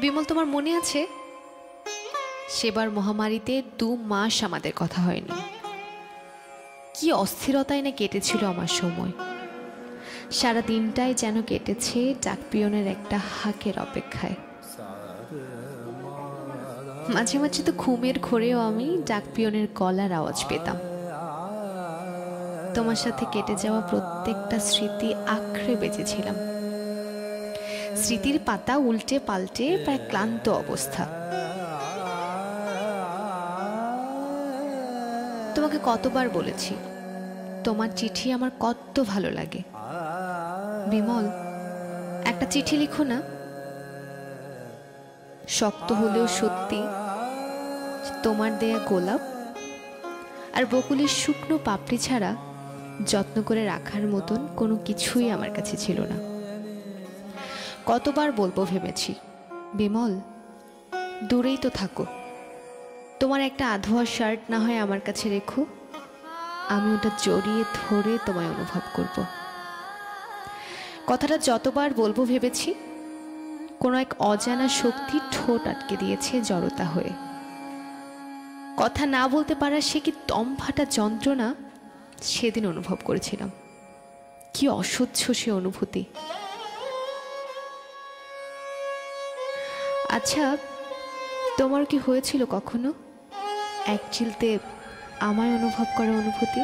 বিমল, তোমার মনে আছে সেবার মহামারীতে 2 মাস আমাদের কথা হয়নি। কি অস্থিরতায় না কেটেছিল আমার সময়। সারা দিনটাই যেন কেটেছে ডাকপিয়নের একটা হাকের অপেক্ষায়। মাঝে মাঝে তো ঘুমের ঘোরেও আমি ডাকপিয়নের গলার আওয়াজ পেতাম। তোমার সাথে কেটে যাওয়া প্রত্যেকটা স্মৃতি আঁকড়ে বেঁচেছিলাম। স্মৃতির পাতা উল্টে পাল্টে প্রায় ক্লান্ত অবস্থা। তোমাকে কতবার বলেছি তোমার চিঠি আমার কত ভালো লাগে। বিমল, একটা চিঠি লিখো না। শক্ত হলেও সত্যি, তোমার দেয়া গোলাপ আর বকুলের শুকনো পাপড়ি ছাড়া যত্ন করে রাখার মতন কোনো কিছুই আমার কাছে ছিল না। কতবার বলবো ভেবেছি, বিমল দূরেই তো থাকো, তোমার একটা আধোয়া শার্ট না হয় আমার কাছে রেখো, আমি ওটা জড়িয়ে ধরে তোমায় অনুভব করব। কথাটা যতবার বলবো ভেবেছি, কোনো এক অজানা শক্তি ঠোঁট আটকে দিয়েছে জড়তা হয়ে। কথা না বলতে পারার সে কি দমফাটা যন্ত্রণা সেদিন অনুভব করেছিলাম। কি অসহ্য সে অনুভূতি। আচ্ছা, তোমার কি হয়েছিল কখনো এক চিলতে আমায় অনুভব করা অনুভূতি?